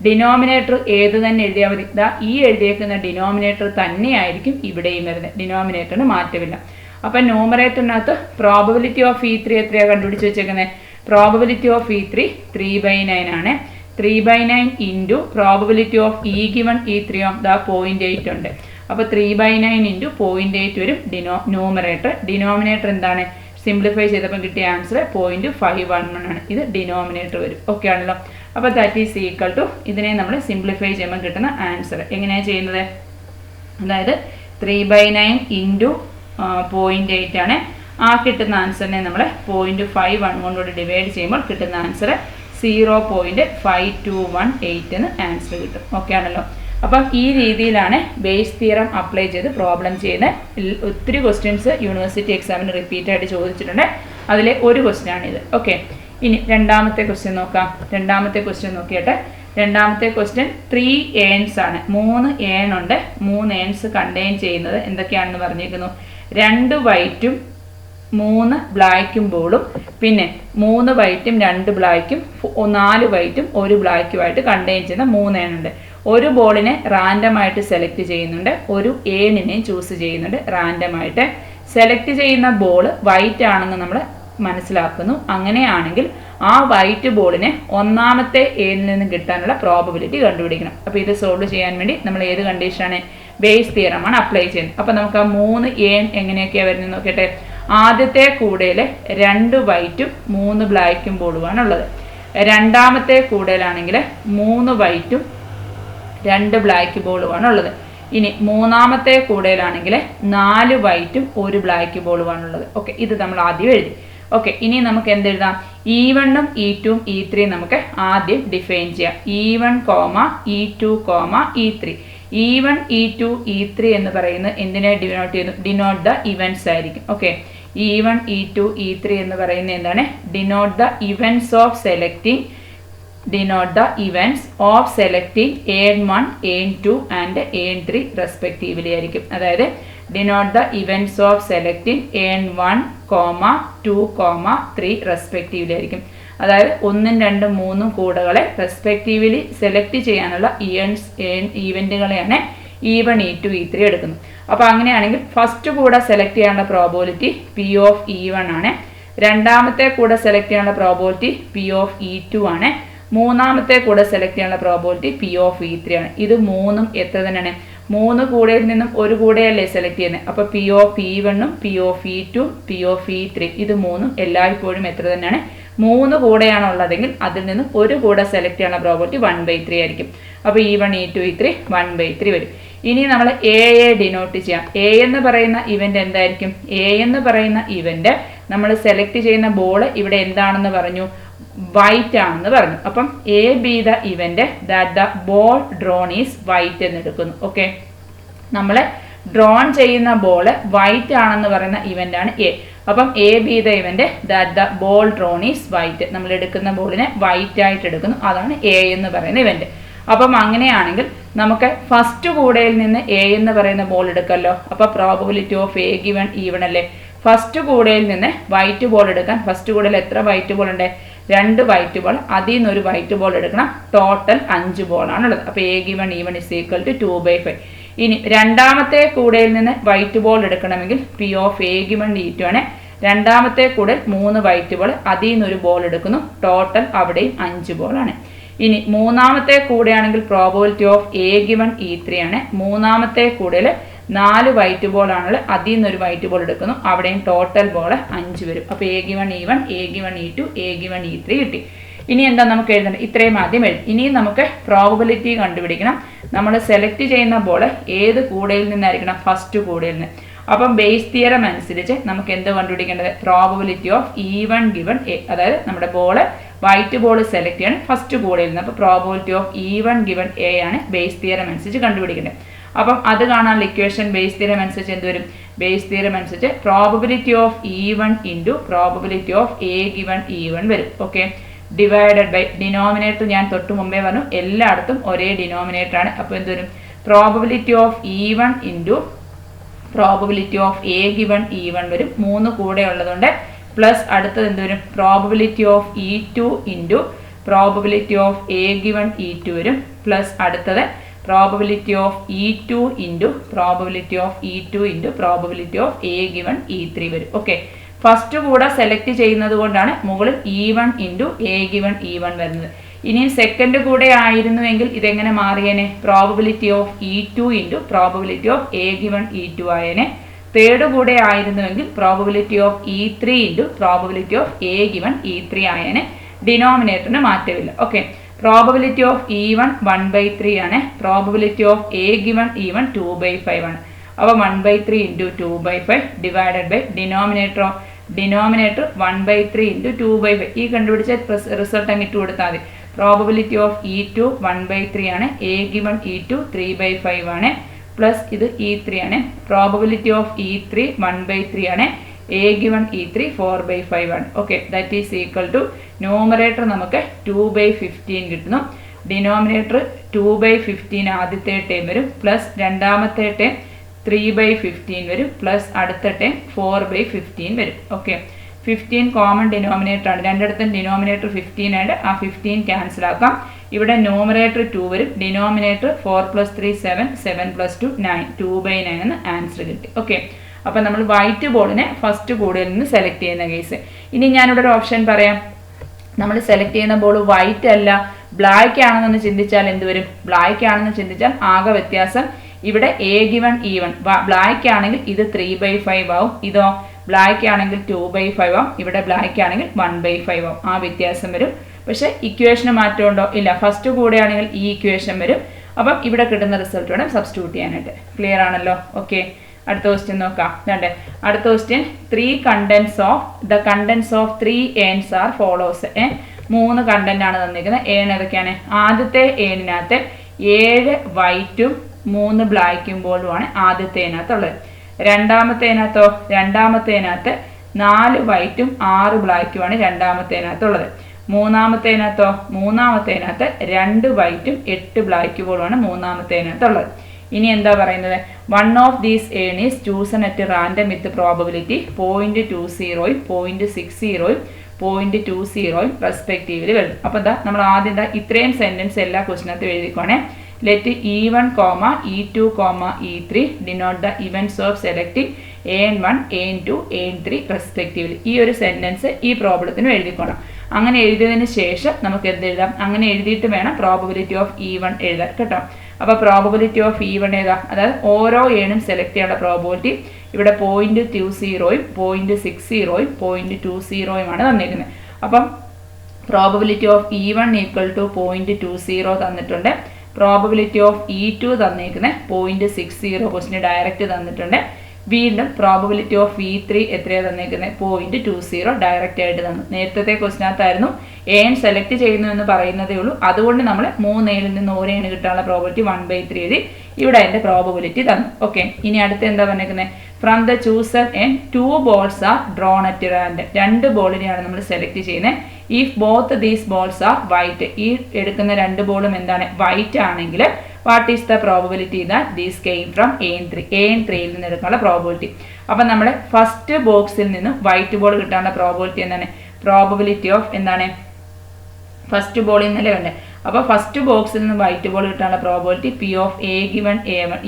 Denominator ഏത് തന്നെ എഴുതിയാൽ മതി. ഇതാ ഈ എഴുതിയേക്കുന്ന ഡിനോമിനേറ്റർ തന്നെയായിരിക്കും ഇവിടെയും വരുന്നത്. ഡിനോമിനേറ്ററിന് മാറ്റമില്ല. അപ്പം ന്യൂമറേറ്ററിനകത്ത് പ്രോബബിലിറ്റി ഓഫ് E3 എത്രയാണ് കണ്ടുപിടിച്ച് വെച്ചേക്കുന്നത്? പ്രോബബിലിറ്റി ഓഫ് E3 3/9 ആണ്. 3/9 into probability of E given E3 of the 0.8 ഉണ്ട്. അപ്പോൾ 3/9 ഇൻറ്റു 0.8 വരും ന്യൂമറേറ്റർ. ഡിനോമിനേറ്റർ എന്താണ്? സിംപ്ലിഫൈ ചെയ്തപ്പോൾ കിട്ടിയ ആൻസർ 0.511 ആണ്. ഇത് ഡിനോമിനേറ്റർ വരും. ഓക്കെ ആണല്ലോ. അപ്പോൾ ദാറ്റ് ഈസ് ഈക്വൽ ടു ഇതിനെ നമ്മൾ സിംപ്ലിഫൈ ചെയ്യുമ്പോൾ കിട്ടുന്ന ആൻസർ എങ്ങനെയാണ് ചെയ്യുന്നത്? അതായത് 3/9 ഇൻറ്റു 0.8 ആണ്. ആ കിട്ടുന്ന ആൻസറിനെ നമ്മൾ 0.5 കൊണ്ടുകൂടി ഡിവൈഡ് ചെയ്യുമ്പോൾ കിട്ടുന്ന ആൻസർ 0.5218 എന്ന് ആൻസർ കിട്ടും. ഓക്കെ ആണല്ലോ. അപ്പം ഈ രീതിയിലാണ് ബേസ് തിയറം അപ്ലൈ ചെയ്ത് പ്രോബ്ലം ചെയ്യുന്നത്. ഒത്തിരി ക്വസ്റ്റ്യൻസ് യൂണിവേഴ്സിറ്റി എക്സാമിന് റിപ്പീറ്റ് ആയിട്ട് ചോദിച്ചിട്ടുണ്ട്. അതിലെ ഒരു ക്വസ്റ്റ്യൻ ആണിത്. ഓക്കെ, ഇനി രണ്ടാമത്തെ ക്വസ്റ്റ്യൻ നോക്കാം. രണ്ടാമത്തെ ക്വസ്റ്റ്യൻ നോക്കിയിട്ട് രണ്ടാമത്തെ ക്വസ്റ്റ്യൻ 3 ഏൺസ് ആണ്. 3 ഏൺ ഉണ്ട്. 3 ഏൺസ് കണ്ടെയ്ൻ ചെയ്യുന്നത് എന്തൊക്കെയാണെന്ന് പറഞ്ഞിരിക്കുന്നു. 2 വൈറ്റും 3 ബ്ലാക്കും ബോളും, പിന്നെ 3 വൈറ്റും 2 ബ്ലാക്കും 4 വൈറ്റും 1 ബ്ലാക്കുമായിട്ട് കണ്ടെയ്ൻ ചെയ്യുന്ന 3 ഏൺ ഉണ്ട്. ഒരു ബോളിനെ റാൻഡമായിട്ട് സെലക്ട് ചെയ്യുന്നുണ്ട്, ഒരു ഏണിനെ ചൂസ് ചെയ്യുന്നുണ്ട് റാൻഡമായിട്ട്. സെലക്ട് ചെയ്യുന്ന ബോൾ വൈറ്റ് ആണെന്ന് നമ്മൾ മനസ്സിലാക്കുന്നു. അങ്ങനെയാണെങ്കിൽ ആ വൈറ്റ് ബോളിനെ ഒന്നാമത്തെ ഏണിൽ നിന്ന് കിട്ടാനുള്ള പ്രോബബിലിറ്റി കണ്ടുപിടിക്കണം. അപ്പോൾ ഇത് സോൾവ് ചെയ്യാൻ വേണ്ടി നമ്മൾ ഏത് കണ്ടീഷനാണ്, ബേസ് തിയറമാണ് അപ്ലൈ ചെയ്യുന്നത്. അപ്പോൾ നമുക്ക് ആ 3 ഏൺ എങ്ങനെയൊക്കെയാണ് വരുന്നത് നോക്കട്ടെ. ആദ്യത്തെ കൂടയിൽ 2 വൈറ്റും 3 ബ്ലാക്കും ബോളുമാണ് ഉള്ളത്. രണ്ടാമത്തെ കൂടയിലാണെങ്കിൽ 3 വൈറ്റും 2 ബ്ലാക്ക് ബോളുമാണ് ഉള്ളത്. ഇനി മൂന്നാമത്തെ കൂടയിലാണെങ്കിൽ 4 വൈറ്റും 1 ബ്ലാക്ക് ബോളുമാണുള്ളത്. ഓക്കെ, ഇത് നമ്മൾ ആദ്യം എഴുതി. ഓക്കെ, ഇനി നമുക്ക് എന്തെഴുതാം. E1ഉം E2ഉം E3 നമുക്ക് ആദ്യം ഡിഫൈൻ ചെയ്യാം. E1, E2, E3. E1, E2, E3 എന്ന് പറയുന്നത് എന്തിനെ ഡിനോട്ട് ചെയ്യുന്നു? ഡിനോട്ട് ദ ഇവൻസ് ആയിരിക്കും. ഓക്കെ, E1, E2, E3 എന്ന് പറയുന്നത് എന്താണ്? Denote the events of selecting AN1, AN2 and AN3 respectively ആയിരിക്കും. അതായത് denote the events of selecting AN1, 2, 3 respectively ആയിരിക്കും. അതായത് 1, 2, 3 കൂടകളെ റെസ്പെക്റ്റീവ്ലി സെലക്ട് ചെയ്യാനുള്ള ഈവൻറ്റുകളെയാണ് E1, E2, E3 എടുക്കുന്നത്. അപ്പോൾ അങ്ങനെയാണെങ്കിൽ ഫസ്റ്റ് കൂടെ സെലക്ട് ചെയ്യാനുള്ള പ്രോബബിലിറ്റി P ഓഫ് E1 ആണ്. രണ്ടാമത്തെ കൂടെ സെലക്ട് ചെയ്യാനുള്ള പ്രോബബിലിറ്റി P ഓഫ് E2 ആണ്. മൂന്നാമത്തെ കൂടെ സെലക്ട് ചെയ്യാനുള്ള പ്രോബബിലിറ്റി P ഓഫ് E3 ആണ്. ഇത് മൂന്നും എത്ര തന്നെയാണ്? 3 കൂടയിൽ നിന്നും ഒരു കൂടെയല്ലേ സെലക്ട് ചെയ്യുന്നത്. അപ്പോൾ P ഓഫ് E1ഉം P ഓഫ് E2ഉം P ഓഫ് E3 ഇത് മൂന്നും എല്ലായ്പ്പോഴും എത്ര തന്നെയാണ്? 3 കൂടെയാണ് ഉള്ളതെങ്കിൽ അതിൽ നിന്നും ഒരു കൂടെ സെലക്ട് ചെയ്യാനുള്ള പ്രോബബിലിറ്റി 1/3 ആയിരിക്കും. അപ്പോൾ E1, E2, E3 1/3 വരും. ഇനി നമ്മൾ എയെ ഡിനോട്ട് ചെയ്യാം. എ എന്ന് പറയുന്ന ഇവന്റ് എന്തായിരിക്കും? എ എന്ന് പറയുന്ന ഇവന്റ് നമ്മൾ സെലക്ട് ചെയ്യുന്ന ബോൾ ഇവിടെ എന്താണെന്ന് പറഞ്ഞു? വൈറ്റ് ആണെന്ന് പറഞ്ഞു. അപ്പം A B the event that the ball drone is white എന്ന് എടുക്കുന്നു. ഓക്കെ, നമ്മൾ ഡ്രോൺ ചെയ്യുന്ന ബോള് വൈറ്റ് ആണെന്ന് പറയുന്ന ഇവന്റ് ആണ് എ. അപ്പം A B the event that the ball drone is white. നമ്മൾ എടുക്കുന്ന ബോളിനെ വൈറ്റ് ആയിട്ട് എടുക്കുന്നു. അതാണ് എ എന്ന് പറയുന്ന ഇവന്റ്. അപ്പം അങ്ങനെയാണെങ്കിൽ നമുക്ക് ഫസ്റ്റ് കൂടയിൽ നിന്ന് എ എന്ന് പറയുന്ന ബോൾ എടുക്കല്ലോ. അപ്പോൾ probability of A given E1 അല്ലേ. ഫസ്റ്റ് കൂടയിൽ നിന്ന് വൈറ്റ് ബോൾ എടുക്കാൻ ഫസ്റ്റ് കൂടയിൽ എത്ര വൈറ്റ് ബോൾ ഉണ്ട്? 2 വൈറ്റ് ബോൾ. അതിൽ നിന്ന് ഒരു വൈറ്റ് ബോൾ എടുക്കണം. ടോട്ടൽ 5 ബോളാണുള്ളത്. അപ്പോൾ എ ഗിവൺ E1 = 2/5. ഇനി രണ്ടാമത്തെ കൂടയിൽ നിന്ന് വൈറ്റ് ബോൾ എടുക്കണമെങ്കിൽ P of A given E2 ആണ്. രണ്ടാമത്തെ കൂടയിൽ 3 വൈറ്റ് ബോൾ. അതിൽ നിന്ന് ഒരു ബോൾ എടുക്കുന്നു. ടോട്ടൽ അവിടെയും 5 ബോളാണ്. ഇനി മൂന്നാമത്തെ കൂടെയാണെങ്കിൽ probability of A given E3 ആണ്. മൂന്നാമത്തെ കൂടയിൽ 4 വൈറ്റ് ബോൾ ആണുള്ളത്. അതിൽ നിന്ന് ഒരു വൈറ്റ് ബോൾ എടുക്കുന്നു. അവിടെയും ടോട്ടൽ ബോൾ 5 വരും. അപ്പോൾ A given E1, A given E2, A given E3 കിട്ടി. ഇനി എന്താ നമുക്ക് എഴുതേണ്ടത്? ഇത്രയും ആദ്യം എഴുതി. ഇനി നമുക്ക് പ്രോബബിലിറ്റി കണ്ടുപിടിക്കണം. നമ്മൾ സെലക്ട് ചെയ്യുന്ന ബോൾ ഏത് കൂടയിൽ നിന്നായിരിക്കണം? ഫസ്റ്റ് കൂടയിൽ നിന്ന്. അപ്പം ബേസ് തിയറം അനുസരിച്ച് നമുക്ക് എന്ത് കണ്ടുപിടിക്കേണ്ടത്? Probability of E1 given A. അതായത് നമ്മുടെ ബോൾ വൈറ്റ് ബോൾ സെലക്ട് ചെയ്യണം ഫസ്റ്റ് കൂടയിൽ നിന്ന്. അപ്പോൾ probability of E1 given A ആണ് ബേസ് തിയറം അനുസരിച്ച് കണ്ടുപിടിക്കേണ്ടത്. അപ്പം അത് കാണാനുള്ള ഇക്വേഷൻ ബേസ് തിയറം അനുസരിച്ച് എന്ത് വരും? ബേസ് തിയറം അനുസരിച്ച് probability of E1 into probability of A given E1 വരും. ഓക്കെ, ഡിവൈഡഡ് ബൈ ഡിനോമിനേറ്റർ ഞാൻ തൊട്ട് മുമ്പേ പറഞ്ഞു എല്ലായിടത്തും ഒരേ ഡിനോമിനേറ്റർ ആണ്. അപ്പോൾ എന്ത് വരും? Probability of E1 into probability of A given E1 വരും. 3 കൂടെ ഉള്ളതുകൊണ്ട് പ്ലസ് അടുത്തത് എന്ത് വരും? Probability of E2 into probability of A given E2 വരും. പ്ലസ് അടുത്തത് probability of E2 into probability of E2 into probability of A given E3 വരും. Okay, first കൂടെ സെലക്ട് ചെയ്യുന്നത് കൊണ്ടാണ് മുകളിൽ E1 into A given E1 വരുന്നത്. ഇനി second കൂടെ ആയിരുന്നുവെങ്കിൽ ഇതെങ്ങനെ മാറിയേനെ? Probability of E2 into probability of A given E2 ആയേനെ. തേർഡ് കൂടെ ആയിരുന്നുവെങ്കിൽ probability of E3 into probability of A given E3 ആയേനെ. ഡിനോമിനേറ്ററിന് മാറ്റമില്ല. ഓക്കെ, പ്രോബബിലിറ്റി ഓഫ് E1 1/3 ആണ്. Probability of A given E1 2/5 ആണ്. അപ്പോൾ 1/3 into 2/5 divided by denominator 1/3 into 2/5. ഈ കണ്ടുപിടിച്ച റിസൾട്ട് അങ്ങ് ഇട്ട് കൊടുത്താൽ മതി. പ്രോബബിലിറ്റി ഓഫ് E2 1/3 ആണ്. A given E2 3/5 ആണ്. പ്ലസ് ഇത് E3 ആണ്. പ്രോബബിലിറ്റി ഓഫ് E3 1/3 ആണ്. A given E3 4/5 ആണ്. Okay, that is equal to numerator നമുക്ക് 2/15 കിട്ടുന്നു. ഡിനോമിനേറ്റർ 2/15 ആദ്യത്തെ ടേം വരും, പ്ലസ് രണ്ടാമത്തെ ടേം 3/15 വരും, പ്ലസ് അടുത്ത ടേം 4/15 വരും. ഓക്കെ, 15 കോമൺ ഡിനോമിനേറ്റർ ആണ്. രണ്ടിടത്തും ഡിനോമിനേറ്റർ 15 ആയിട്ട് ആ 15 ക്യാൻസൽ ആക്കാം. ഇവിടെ ന്യൂമറേറ്റർ 2 വരും, ഡിനോമിനേറ്റർ 4 + 3 7, 7 + 2 9, 2/9 എന്ന് ആൻസർ കിട്ടി. ഓക്കെ, അപ്പം നമ്മൾ വൈറ്റ് ബോളിനെ ഫസ്റ്റ് കൂടുതൽ നിന്ന് സെലക്ട് ചെയ്യുന്ന കേസ്. ഇനി ഞാനിവിടെ ഒരു ഓപ്ഷൻ പറയാം. നമ്മൾ സെലക്ട് ചെയ്യുന്ന ബോൾ വൈറ്റ് അല്ല ബ്ലാക്ക് ആണെന്ന് ചിന്തിച്ചാൽ എന്ത് വരും? ബ്ലാക്ക് ആണെന്ന് ചിന്തിച്ചാൽ ആകെ വ്യത്യാസം ഇവിടെ A given E1 ബ്ലാക്ക് ആണെങ്കിൽ ഇത് 3/5 ആവും, ഇതോ ബ്ലാക്ക് ആണെങ്കിൽ 2/5 ആവും, ഇവിടെ ബ്ലാക്ക് ആണെങ്കിൽ 1/5 ആവും. ആ വ്യത്യാസം വരും. പക്ഷേ ഇക്വേഷന് മാറ്റമുണ്ടോ? ഇല്ല. ഫസ്റ്റ് കൂടെയാണെങ്കിൽ ഈ ഇക്വേഷൻ വരും. അപ്പം ഇവിടെ കിട്ടുന്ന റിസൾട്ട് വേണം സബ്സ്റ്റിറ്റ്യൂട്ട് ചെയ്യാനായിട്ട്. ക്ലിയർ ആണല്ലോ? ഓക്കെ, അടുത്ത ക്വസ്റ്റ്യൻ നോക്കാം. അടുത്ത question, the contents of 3 urns are follows. 3 content ആണ് തന്നിരിക്കുന്നത്. ഏൺ ഏതൊക്കെയാണ്? ആദ്യത്തെ ഏണിനകത്ത് 7 വൈറ്റും 3 ബ്ലാക്കും ബോളുമാണ് ആദ്യത്തേനകത്തുള്ളത്. രണ്ടാമത്തേനകത്തോ? രണ്ടാമത്തേനകത്ത് 4 വൈറ്റും 6 ബ്ലാക്കുമാണ് രണ്ടാമത്തേനകത്തുള്ളത്. മൂന്നാമത്തേനകത്തോ? മൂന്നാമത്തേനകത്ത് 2 വൈറ്റും 8 ബ്ലാക്ക് ബോളുമാണ് മൂന്നാമത്തേനകത്തുള്ളത്. ഇനി എന്താ പറയുന്നത്? One of these urn is chosen at random with probability 0.20, 0.60, 0.20 respectively വരും. അപ്പോൾ എന്താ നമ്മൾ ആദ്യം ഇത്രയും സെന്റൻസ് എല്ലാ ക്വസ്റ്റിനകത്തും എഴുതിക്കോണേ. Let E1, E2, E3 denote the events of selecting AN1, AN2, AN3 respectively. ഈ ഒരു സെന്റൻസ് ഈ പ്രോബ്ലത്തിന് എഴുതിക്കോണം. അങ്ങനെ എഴുതിയതിന് ശേഷം നമുക്ക് എന്ത് എഴുതാം? അങ്ങനെ എഴുതിയിട്ട് വേണം പ്രോബബിലിറ്റി ഓഫ് E1 എഴുതാൻ കേട്ടോ. അപ്പോൾ പ്രോബബിലിറ്റി ഓഫ് E1 ഏതാ? അതായത് ഓരോ ഏണും സെലക്ട് ചെയ്യാനുള്ള പ്രോബബിലിറ്റി ഇവിടെ 0.20, 0.60, 0.20 തന്നിരിക്കുന്നത്. അപ്പം probability of E1 equal to 0.20 തന്നിട്ടുണ്ട്. പ്രോബബിലിറ്റി ഓഫ് E2 തന്നിരിക്കുന്നത് 0.60 ക്വസ്റ്റിന് ഡയറക്റ്റ് തന്നിട്ടുണ്ട്. വീണ്ടും പ്രോബബിലിറ്റി ഓഫ് E3 എത്രയാണ് തന്നിരിക്കുന്നത്? 0.20 ഡയറക്റ്റ് ആയിട്ട് തന്നു. നേരത്തെ ക്വസ്റ്റിനകത്തായിരുന്നു ഏൺ സെലക്ട് ചെയ്യുന്നു എന്ന് പറയുന്നതേ ഉള്ളൂ. അതുകൊണ്ട് നമ്മൾ 3 ഏണിൽ നിന്ന് 1 ഏണ് കിട്ടാനുള്ള പ്രോബബിലിറ്റി 1/3 എഴുതി. ഇവിടെ അതിൻ്റെ പ്രോബബിലിറ്റി തന്നു. ഓക്കെ, ഇനി അടുത്ത് എന്താ പറഞ്ഞിരിക്കുന്നത്? From the chosen urn 2 balls are drawn at random. 2 ബോളിനെയാണ് നമ്മൾ സെലക്ട് ചെയ്യുന്നത്. If both these balls are white, ഈ എടുക്കുന്ന 2 ബോളും എന്താണ്? വൈറ്റ് ആണെങ്കിൽ what is the probability that these came from AN3? AN3യിൽ നിന്ന് എടുക്കാനുള്ള പ്രോബബിലിറ്റി. അപ്പം നമ്മുടെ ഫസ്റ്റ് ബോക്സിൽ നിന്നും വൈറ്റ് ബോൾ കിട്ടാനുള്ള പ്രോബബിലിറ്റി എന്താണ്? പ്രോബബിലിറ്റി ഓഫ് എന്താണ്? ഫസ്റ്റ് ബോളിൽ നിന്നല്ലേ വേണ്ടേ? അപ്പോൾ ഫസ്റ്റ് ബോക്സിൽ നിന്ന് വൈറ്റ് ബോൾ കിട്ടാനുള്ള probability P of A given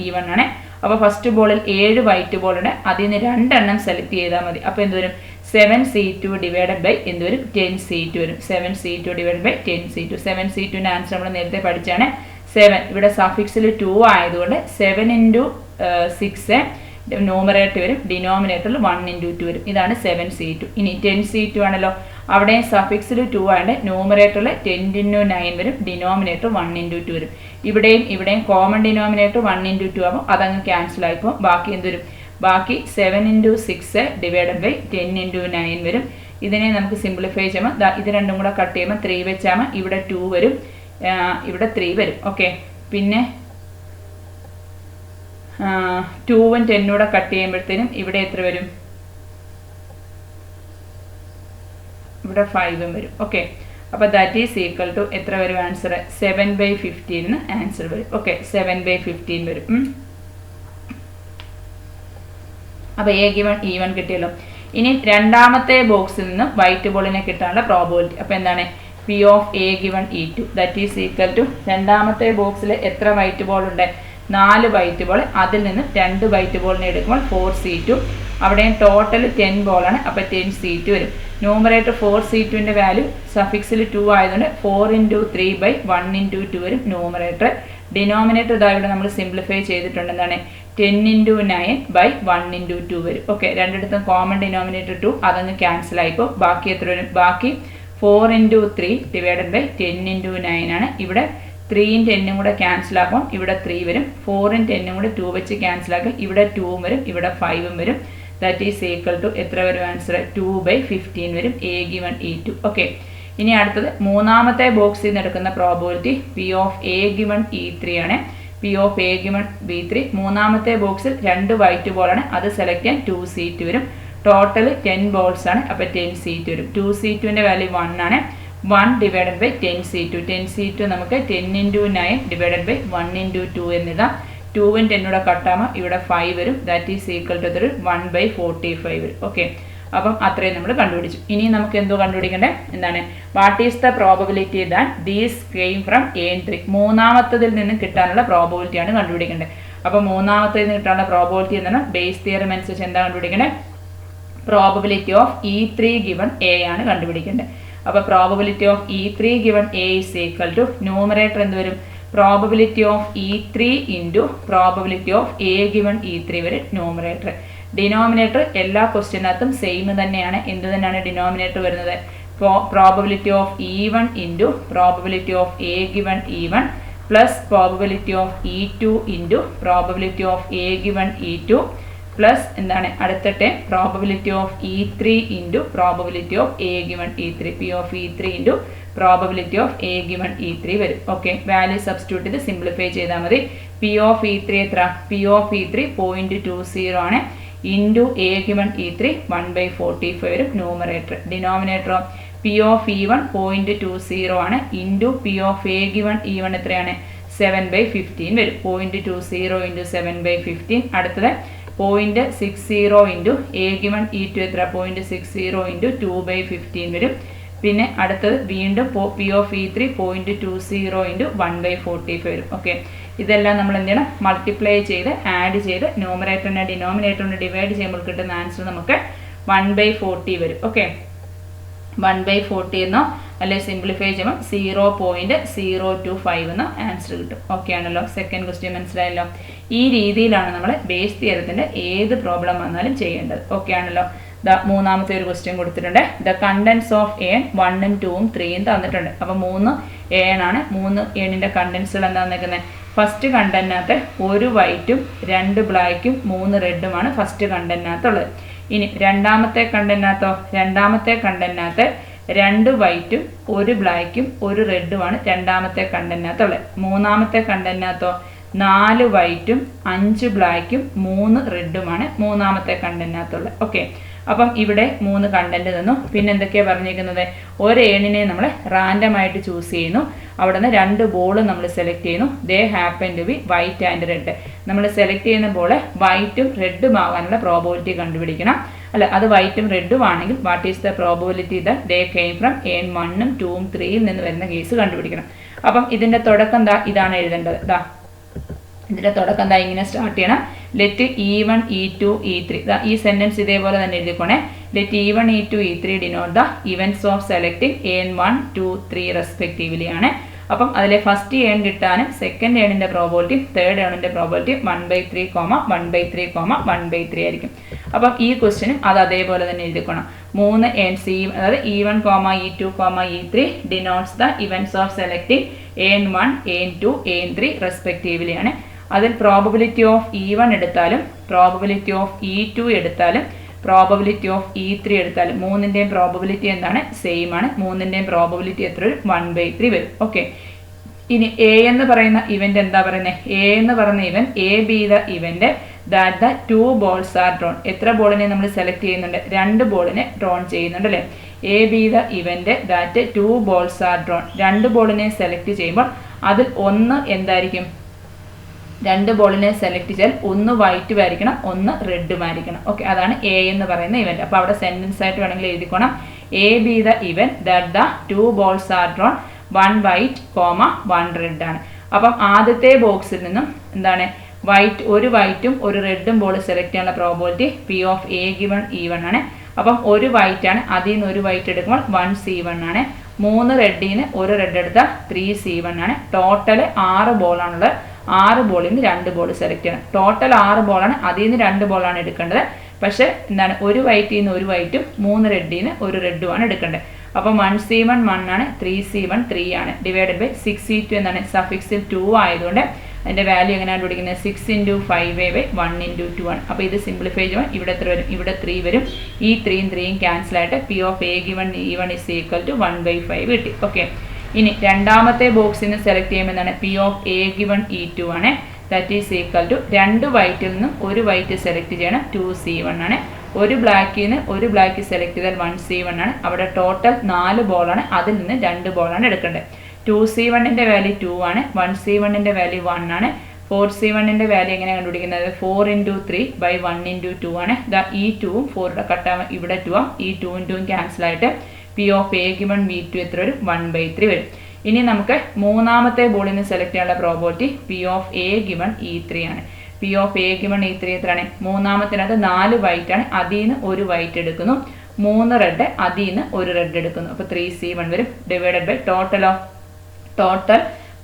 E1 ആണ്. അപ്പോൾ ഫസ്റ്റ് ബോളിൽ 7 വൈറ്റ് ബോളുണ്ട്. അതിൽ നിന്ന് 2 എണ്ണം സെലക്ട് ചെയ്താൽ മതി. അപ്പോൾ എന്ത് വരും? 7C2 ഡിവൈഡഡ് ബൈ എന്ത് വരും? 10C2 വരും. 7C2 divided by 10C2. 7C2ൻ്റെ answer നമ്മൾ നേരത്തെ പഠിച്ചാണ്. 7 ഇവിടെ സഫിക്സിൽ 2 ആയതുകൊണ്ട് 7 × 6 ന്യൂമറേറ്റർ വരും, ഡിനോമിനേറ്ററിൽ 1 × 2 വരും. ഇതാണ് 7C2. ഇനി 10C2 ആണല്ലോ, അവിടെ സഫിക്സിൽ 2 ആയതുകൊണ്ട് ന്യൂമറേറ്ററിൽ 10 × 9 വരും, ഡിനോമിനേറ്റർ 1 × 2 വരും. ഇവിടെയും കോമൺ ഡിനോമിനേറ്റർ 1 × 2 ആകുമ്പോൾ അതങ്ങ് ക്യാൻസൽ ആയിപ്പോൾ ബാക്കി എന്ത് വരും? ബാക്കി 7 × 6 ഡിവൈഡഡ് ബൈ 10 × 9 വരും. ഇതിനെ നമുക്ക് സിംപ്ലിഫൈ ചെയ്യുമ്പോൾ ഇത് രണ്ടും കൂടെ കട്ട് ചെയ്യുമ്പോൾ 3 വെച്ചാൽ ഇവിടെ 2 വരും, ഇവിടെ 3 വരും. ഓക്കെ, പിന്നെ 2ഉം 10ഉം കൂടെ കട്ട് ചെയ്യുമ്പോഴത്തേനും ഇവിടെ എത്ര വരും? ഇവിടെ 5ഉം വരും. ഓക്കെ, അപ്പോൾ ദാറ്റ് ഈസ് ഈക്വൽ ടു എത്ര വരും ആൻസർ? 7/15 ആൻസർ വരും. ഓക്കെ, 7/15 വരും. അപ്പോൾ A given E1 കിട്ടിയല്ലോ. ഇനി രണ്ടാമത്തെ ബോക്സിൽ നിന്ന് വൈറ്റ് ബോളിനെ കിട്ടാനുള്ള പ്രോബബിലിറ്റി. അപ്പോൾ എന്താണ്? P of A given E2 that is equal to രണ്ടാമത്തെ ബോക്സിൽ എത്ര വൈറ്റ് ബോൾ ഉണ്ട്? 4 വൈറ്റ് ബോൾ. അതിൽ നിന്ന് 2 വൈറ്റ് ബോളിനെ എടുക്കുമ്പോൾ 4C2. അവിടെയും ടോട്ടൽ 10 ബോളാണ്. അപ്പോൾ 10C2 വരും. ന്യൂമറേറ്റർ 4C2ൻ്റെ വാല്യൂ സഫിക്സിൽ 2 ആയതുകൊണ്ട് 4 × 3 / 1 × 2 വരും ന്യൂമറേറ്റർ. ഡിനോമിനേറ്റർ ഇതാ ഇവിടെ നമ്മൾ സിംപ്ലിഫൈ ചെയ്തിട്ടുണ്ട്. എന്താണ്? 10 × 9 / 1 × 2 വരും. ഓക്കെ, രണ്ടിടത്തും കോമൺ ഡിനോമിനേറ്റർ 2 അതങ്ങ് ക്യാൻസൽ ആയിപ്പോൾ ബാക്കി എത്ര വരും? ബാക്കി 4 × 3 ഡിവൈഡഡ് ബൈ 10 × 9 ആണ്. ഇവിടെ 3യും 10ഉം കൂടെ ക്യാൻസൽ ആക്കും, ഇവിടെ 3 വരും. 4ഉം 10ഉം കൂടെ 2 വെച്ച് ക്യാൻസൽ ആക്കും, ഇവിടെ 2ഉം വരും, ഇവിടെ 5ഉം വരും. ദാറ്റ് ഈസ് ഈക്വൽ ടു എത്ര വരും ആൻസർ? 2/15 വരും. A given E2. ഓക്കെ, ഇനി അടുത്തത് മൂന്നാമത്തെ ബോക്സിൽ നിന്ന് എടുക്കുന്ന probability P of A given E3 ആണ്. P of A given B3. മൂന്നാമത്തെ ബോക്സിൽ 2 വൈറ്റ് ബോളാണ്, അത് സെലക്ട് ചെയ്യാൻ 2 സീറ്റ് വരും. ടോട്ടൽ 10 ബോൾസ് ആണ്, അപ്പോൾ 10 സീറ്റ് വരും. 2 C2ൻ്റെ വാല്യൂ 1 ആണ്. 1 ഡിവൈഡഡ് ബൈ 10 C2. 10 C2 നമുക്ക് 10 × 9 ഡിവൈഡഡ് ബൈ 1 × 2 എന്നിടാം. 2ഉം 10 കട്ടാകുമ്പോൾ ഇവിടെ 5 വരും. ദാറ്റ് ഈസ് ഈക്വൽ ടു 1/45 വരും. ഓക്കെ, അപ്പം അത്രയും നമ്മൾ കണ്ടുപിടിച്ചു. ഇനി നമുക്ക് എന്തോ കണ്ടുപിടിക്കണ്ടേ? എന്താണ്? What is the probability that these came from A3? മൂന്നാമത്തതിൽ നിന്ന് കിട്ടാനുള്ള പ്രോബബിലിറ്റിയാണ് കണ്ടുപിടിക്കേണ്ടത്. അപ്പോൾ മൂന്നാമത്തതിൽ നിന്ന് കിട്ടാനുള്ള പ്രോബബിലിറ്റി എന്താണ്? ബേസ് തിയറം അനുസരിച്ച് എന്താ കണ്ടുപിടിക്കേണ്ടത്? Probability of E3 given A ആണ് കണ്ടുപിടിക്കേണ്ടത്. അപ്പോൾ probability of E3 given A is equal to numerator എന്ത് വരും? Probability of E3 into probability of A given E3 വരും ന്യൂമറേറ്റർ. ഡിനോമിനേറ്റർ എല്ലാ ക്വസ്റ്റ്യനകത്തും സെയിം തന്നെയാണ്. എന്ത് തന്നെയാണ് ഡിനോമിനേറ്റർ വരുന്നത്? Probability of E1 into probability of A given E1 plus probability of E2 into probability of A given E2 plus എന്താണ് അടുത്തിട്ട് probability of E3 into probability of A given E3. P of E3 into probability of A given E3 വരും. Okay, value substitute ചെയ്ത് simplify ചെയ്താൽ മതി. P of E3 എത്ര? P of E3 0.20 ആണ്. Into A given E3 1/45 വരും numerator. ഡിനോമിനേറ്ററോ P of E1 0.20 ആണ്. Into P of A given E1 എത്രയാണ്? 7/15 വരും. 0.20 ഇൻറ്റു 7/15. അടുത്തത് 0.60 ഇൻറ്റു A ഗിവൺ E2 എത്ര? 0.60 ഇൻറ്റു 2/15 വരും. പിന്നെ അടുത്തത് വീണ്ടും P of E3 0.20 ഇൻറ്റു 1/45 വരും. ഓക്കെ, ഇതെല്ലാം നമ്മൾ എന്ത് ചെയ്യണം? മൾട്ടിപ്ലൈ ചെയ്ത് ആഡ് ചെയ്ത് ന്യൂമറേറ്ററിനെ ഡിനോമിനേറ്ററിനെ ഡിവൈഡ് ചെയ്യുമ്പോൾ കിട്ടുന്ന ആൻസർ നമുക്ക് 1/40 വരും. ഓക്കെ, 1/40 എന്നോ അല്ലെങ്കിൽ സിംപ്ലിഫൈ ചെയ്യുമ്പോൾ 0.025 എന്നോ ആൻസർ കിട്ടും. ഓക്കെ ആണല്ലോ? സെക്കൻഡ് ക്വസ്റ്റ്യൻ മനസ്സിലായല്ലോ? ഈ രീതിയിലാണ് നമ്മൾ ബേസ് തിയറത്തിൻ്റെ ഏത് പ്രോബ്ലം വന്നാലും ചെയ്യേണ്ടത്. ഓക്കെ ആണല്ലോ? മൂന്നാമത്തെ ഒരു ക്വസ്റ്റ്യൻ കൊടുത്തിട്ടുണ്ട്. ദ കണ്ടൻസ് ഓഫ് AN 1ഉം 2ഉം 3ഉം തന്നിട്ടുണ്ട്. അപ്പോൾ 3 AN ആണ്. 3 ANൻ്റെ കണ്ടൻസുകൾ എന്താണെന്ന് നിൽക്കുന്നത്? ഫസ്റ്റ് കണ്ടന്റിനകത്ത് 1 വൈറ്റും 2 ബ്ലാക്കും 3 റെഡുമാണ് ഫസ്റ്റ് കണ്ടന്റിനകത്തുള്ളത്. ഇനി രണ്ടാമത്തെ കണ്ടന്റിനകത്തോ? രണ്ടാമത്തെ കണ്ടന്റിനകത്ത് 2 വൈറ്റും 1 ബ്ലാക്കും 1 റെഡുമാണ് രണ്ടാമത്തെ കണ്ടന്റിനകത്തുള്ളത്. മൂന്നാമത്തെ കണ്ടന്റിനകത്തോ? 4 വൈറ്റും 5 ബ്ലാക്കും 3 റെഡുമാണ് മൂന്നാമത്തെ കണ്ടന്റിനകത്തുള്ളത്. ഓക്കെ, അപ്പം ഇവിടെ 3 കണ്ടന്റ് തന്നു. പിന്നെ എന്തൊക്കെയാണ് പറഞ്ഞിരിക്കുന്നത്? ഒരു ഏണിനെ നമ്മൾ റാൻഡം ആയിട്ട് ചൂസ് ചെയ്യുന്നു. അവിടെ നിന്ന് 2 ബോൾ നമ്മൾ സെലക്ട് ചെയ്യുന്നു. They happen to be white and red. നമ്മൾ സെലക്ട് ചെയ്യുന്ന ബോൾ വൈറ്റും റെഡും ആകാനുള്ള പ്രോബബിലിറ്റി കണ്ടുപിടിക്കണം. അല്ല, അത് വൈറ്റും റെഡും ആണെങ്കിൽ what is the probability that they came from AN 1ഉം 2ഉം 3യിൽ നിന്ന് വരുന്ന കേസ് കണ്ടുപിടിക്കണം. അപ്പം ഇതിൻ്റെ തുടക്കം ഇതാണ് എഴുതേണ്ടത്. ഇതിൻ്റെ തുടക്കം ഇങ്ങനെ സ്റ്റാർട്ട് ചെയ്യണം. Let E1 E2 E3. ഈ സെൻറ്റൻസ് ഇതേപോലെ തന്നെ എഴുതിക്കോണേ. Let E1 E2 E3 denote the events of selecting AN 1 2 3 respectively ആണ്. അപ്പം അതിലെ ഫസ്റ്റ് ഏൺ കിട്ടാനും സെക്കൻഡ് ഏണിൻ്റെ പ്രോബബിലിറ്റി തേർഡ് ഏണിൻ്റെ പ്രോബബിലിറ്റി 1/3, 1/3, 1/3 ആയിരിക്കും. അപ്പം ഈ ക്വസ്റ്റ്യനും അത് അതേപോലെ തന്നെ എഴുതിക്കണം. 3 AN C, അതായത് E1, E2, E3 denotes the events of selecting AN 1 AN 2 AN 3 respectively ആണ്. അതിൽ പ്രോബബിലിറ്റി ഓഫ് E1 എടുത്താലും പ്രോബബിലിറ്റി ഓഫ് E2 എടുത്താലും പ്രോബബിലിറ്റി ഓഫ് E3 എടുത്താലും മൂന്നിൻ്റെയും പ്രോബബിലിറ്റി എന്താണ്? സെയിം ആണ്. മൂന്നിൻ്റെയും പ്രോബബിലിറ്റി എത്ര വരും? 1/3 വരും. ഓക്കെ, ഇനി A എന്ന് പറയുന്ന ഇവന്റ് എന്താ പറയുന്നത്? A എന്ന് പറയുന്ന event A be the event that the 2 balls are drawn. എത്ര ബോളിനെ നമ്മൾ സെലക്ട് ചെയ്യുന്നുണ്ട്? 2 ബോളിനെ ഡ്രോൺ ചെയ്യുന്നുണ്ട് അല്ലേ? A be the event that 2 balls are drawn. 2 ബോളിനെ select ചെയ്യുമ്പോൾ അതിൽ ഒന്ന് എന്തായിരിക്കും? 2 ബോളിനെ സെലക്ട് ചെയ്താൽ ഒന്ന് വൈറ്റും ആയിരിക്കണം, ഒന്ന് റെഡും ആയിരിക്കണം. ഓക്കെ, അതാണ് A എന്ന് പറയുന്ന ഇവന്റ്. അപ്പോൾ അവിടെ സെന്റൻസ് ആയിട്ട് വേണമെങ്കിൽ എഴുതിക്കോണം. A be the event that the 2 balls are drawn, 1 white, 1 red ആണ്. അപ്പം ആദ്യത്തെ ബോക്സിൽ നിന്നും എന്താണ്? ഒരു വൈറ്റും ഒരു റെഡും ബോൾ സെലക്ട് ചെയ്യാനുള്ള probability P of A given E1 ആണ്. അപ്പം ഒരു വൈറ്റ് ആണ്, അതിൽ നിന്ന് ഒരു വൈറ്റ് എടുക്കുമ്പോൾ 1 C1 ആണ്. 3 റെഡിന് ഒരു റെഡ് എടുത്താൽ 3 C1 ആണ്. ടോട്ടൽ 6 ബോളാണുള്ളത്. 6 ബോളിൽ നിന്ന് 2 ബോൾ സെലക്ട് ചെയ്യണം. ടോട്ടൽ 6 ബോളാണ്, അതിൽ നിന്ന് 2 ബോളാണ് എടുക്കേണ്ടത്. പക്ഷേ എന്താണ്? ഒരു വൈറ്റിൽ നിന്ന് ഒരു വൈറ്റും 3 റെഡിൽ നിന്ന് ഒരു റെഡുമാണ് എടുക്കേണ്ടത്. അപ്പോൾ 1C1 1 ആണ്, 3C1 3 ആണ്, ഡിവൈഡഡ് ബൈ 6C2 എന്താണ് സഫിക്സിൽ 2 ആയതുകൊണ്ട് അതിൻ്റെ വാല്യൂ എങ്ങനെയാണ് പിടിക്കുന്നത് 6 × 5 / 1 × 2 ആണ്. അപ്പോൾ ഇത് സിംപ്ലിഫൈ ചെയ്യുമ്പോൾ ഇവിടെ എത്ര വരും, ഇവിടെ 3 വരും, ഈ 3 3 ക്യാൻസൽ ആയിട്ട് P of A given E1 is equal to 1/5 കിട്ടി. ഓക്കെ, ഇനി രണ്ടാമത്തെ ബോക്സിൽ നിന്ന് സെലക്ട് ചെയ്യുമ്പോൾ എന്താണ് P of A given E2 ആണ്, ദാറ്റ് ഈസ് ഈക്വൽ ടു 2 വൈറ്റിൽ നിന്നും 1 വൈറ്റ് സെലക്ട് ചെയ്യണം, 2C1 ആണ്. ഒരു ബ്ലാക്കിൽ നിന്ന് 1 ബ്ലാക്ക് സെലക്ട് ചെയ്താൽ 1C1 ആണ്. അവിടെ ടോട്ടൽ 4 ബോളാണ്, അതിൽ നിന്ന് 2 ബോളാണ് എടുക്കേണ്ടത്. 2C1ൻ്റെ വാല്യൂ 2 ആണ്, 1C1ൻ്റെ വാല്യൂ 1 ആണ്. 4C1ൻ്റെ വാല്യൂ എങ്ങനെ കണ്ടുപിടിക്കുന്നത് 4 × 3 / 1 × 2 ആണ്. ഈ 2ഉം 4 കട്ടാവും, ഇവിടെ 2 ആവും, ഈ 2ഉം 2ഉം ക്യാൻസൽ ആയിട്ട് P of A given V2 എത്ര വരും 1/3 വരും. ഇനി നമുക്ക് മൂന്നാമത്തെ ബോളിൽ നിന്ന് സെലക്ട് ചെയ്യാനുള്ള probability P of A given E3 ആണ്. P of A given E3 എത്രയാണ്, മൂന്നാമത്തിനകത്ത് 4 വൈറ്റ് ആണ്, അതിൽ നിന്ന് 1 വൈറ്റ് എടുക്കുന്നു, 3 റെഡ്, അതിൽ നിന്ന് 1 റെഡ് എടുക്കുന്നു, അപ്പോൾ 3C1 വരും, ഡിവൈഡഡ് ബൈ ടോട്ടൽ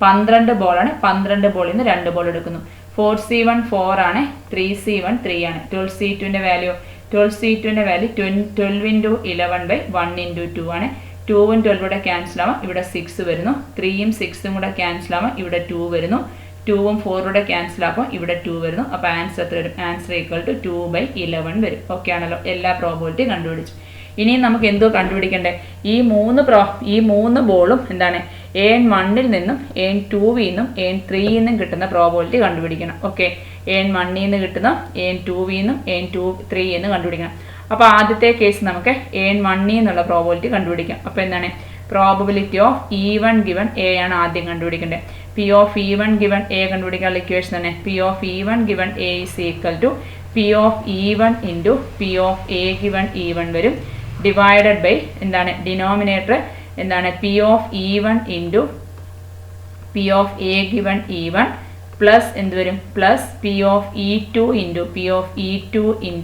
12 ബോളാണ്, 12 ബോളിൽ നിന്ന് 2 ബോൾ എടുക്കുന്നു. 4C1 4 ആണ്, 3C1 3 ആണ്. 12C2ൻ്റെ വാല്യൂ 12C2ൻ്റെ വാല്യൂ 12 × 11 / 1 × 2 ആണ്. 2ഉം 12 ക്യാൻസൽ ആവാം, ഇവിടെ 6 വരുന്നു, 3ഉം 6ഉം കൂടെ ക്യാൻസൽ ആവാം, ഇവിടെ 2 വരുന്നു, 2ഉം 4 ക്യാൻസൽ ആകുമ്പോൾ ഇവിടെ 2 വരുന്നു. അപ്പോൾ ആൻസർ എത്ര വരും, ആൻസർ ഈക്വൽ ടു 2/11 വരും. ഓക്കെ ആണല്ലോ, എല്ലാ പ്രോബബിലിറ്റി കണ്ടുപിടിച്ചു. ഇനിയും നമുക്ക് എന്തോ കണ്ടുപിടിക്കണ്ടേ, ഈ മൂന്ന് ബോളും എന്താണ് AN1ൽ നിന്നും AN2ൽ നിന്നും AN3ൽ നിന്നും കിട്ടുന്ന പ്രോബബിലിറ്റി കണ്ടുപിടിക്കണം. ഓക്കെ, AN1ൽ നിന്ന് കിട്ടുന്ന AN2ൽ നിന്നും AN3ൽ നിന്നും കണ്ടുപിടിക്കണം. അപ്പോൾ ആദ്യത്തെ കേസ് നമുക്ക് AN1ൽ നിന്നുള്ള പ്രോബബിലിറ്റി കണ്ടുപിടിക്കാം. അപ്പോൾ എന്താണ് probability of E1 given A ആണ് ആദ്യം കണ്ടുപിടിക്കേണ്ടത്. P of E1 given A കണ്ടുപിടിക്കാനുള്ള ഇക്വേഷൻ തന്നെ P of E1 given A is equal to P of E1 × P of A given E1 വരും, ഡിവൈഡഡ് ബൈ എന്താണ് ഡിനോമിനേറ്റർ എന്താണ് P of E1 × P of A given E1 plus എന്ത് വരും, plus P of E2 × P of E2 ×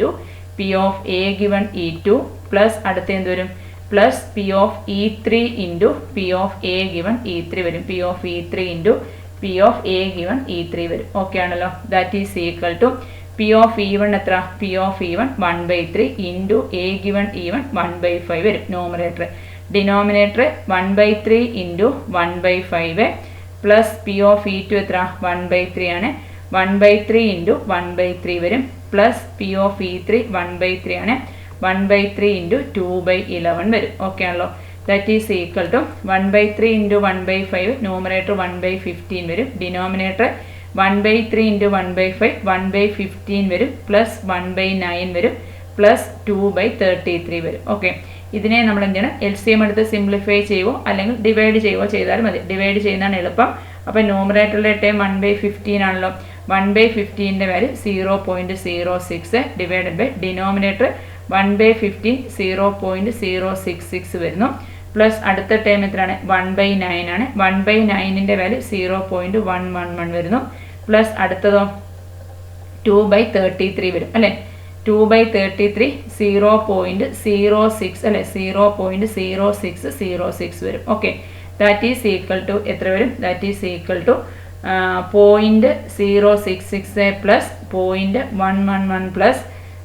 P of A given E2 plus അടുത്ത എന്ത് വരും, plus P of E3 × P of A given E3 വരും, P of E3 × P of A given E3 വരും. Okay ആണല്ലോ, that is equal to P of E1 എത്ര, P of E1 1/3 × A given E1 1/5 വരും numerator, denominator 1/3 × 1/5 plus P of E2 എത്ര 1/3 ആണ്, 1/3 × 1/3 വരും, plus P of E3 1/3 ആണ്, 1/3 × 2/11 വരും. Okay ആണല്ലോ, that is equal to 1/3 × 1/5 numerator 1/15 വരും, ഡിനോമിനേറ്റർ 1/3 × 1/5 1/15 വരും, പ്ലസ് 1/9 വരും, പ്ലസ് 2/33 വരും. ഓക്കെ, ഇതിനെ നമ്മൾ എന്ത് ചെയ്യണം, LCM എടുത്ത് സിംപ്ലിഫൈ ചെയ്യുമോ അല്ലെങ്കിൽ ഡിവൈഡ് ചെയ്യുമോ ചെയ്താലും മതി, ഡിവൈഡ് ചെയ്യുന്നതാണ് എളുപ്പം. അപ്പോൾ ന്യൂമറേറ്ററിലെ ടൈം 1/15 ആണല്ലോ, 1/15ൻ്റെ വാല്യൂ 0.06 ഡിവൈഡഡ് ബൈ ഡിനോമിനേറ്റർ 1/15 0.066 വരുന്നു, പ്ലസ് അടുത്ത ടൈം എത്രയാണ് 1/9 ആണ്, 1/9ൻ്റെ വാല്യൂ 0.111 വരുന്നു, പ്ലസ് അടുത്തതോ 2/33 വരും അല്ലേ, 2/33 0.06 അല്ലെ 0.0606 വരും. Okay, that is equal to എത്ര വരും, that is equal to 0.066 plus 0.111 plus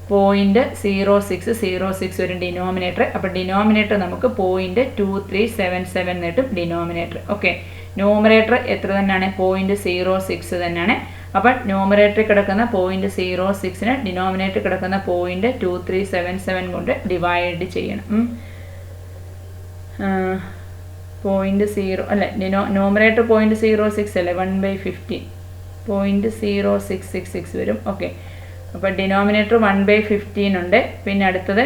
0.0606 വരും ഡിനോമിനേറ്റർ. അപ്പോൾ ഡിനോമിനേറ്റർ നമുക്ക് 0.2377 കിട്ടും ഡിനോമിനേറ്റർ. ഓക്കെ, ന്യൂമറേറ്റർ എത്ര തന്നെയാണ് 0.06 തന്നെയാണ്. അപ്പോൾ ന്യൂമറേറ്ററിൽ കിടക്കുന്ന 0.06നെ ഡിനോമിനേറ്ററിൽ കിടക്കുന്ന 0.2377 കൊണ്ട് ഡിവൈഡ് ചെയ്യണം. 0 അല്ലേ, ന്യൂമറേറ്റർ 0.06 അല്ലേ, 1/15 0.0666 വരും. ഓക്കെ, അപ്പോൾ ഡിനോമിനേറ്റർ 1/15 ഉണ്ട്, പിന്നെ അടുത്തത്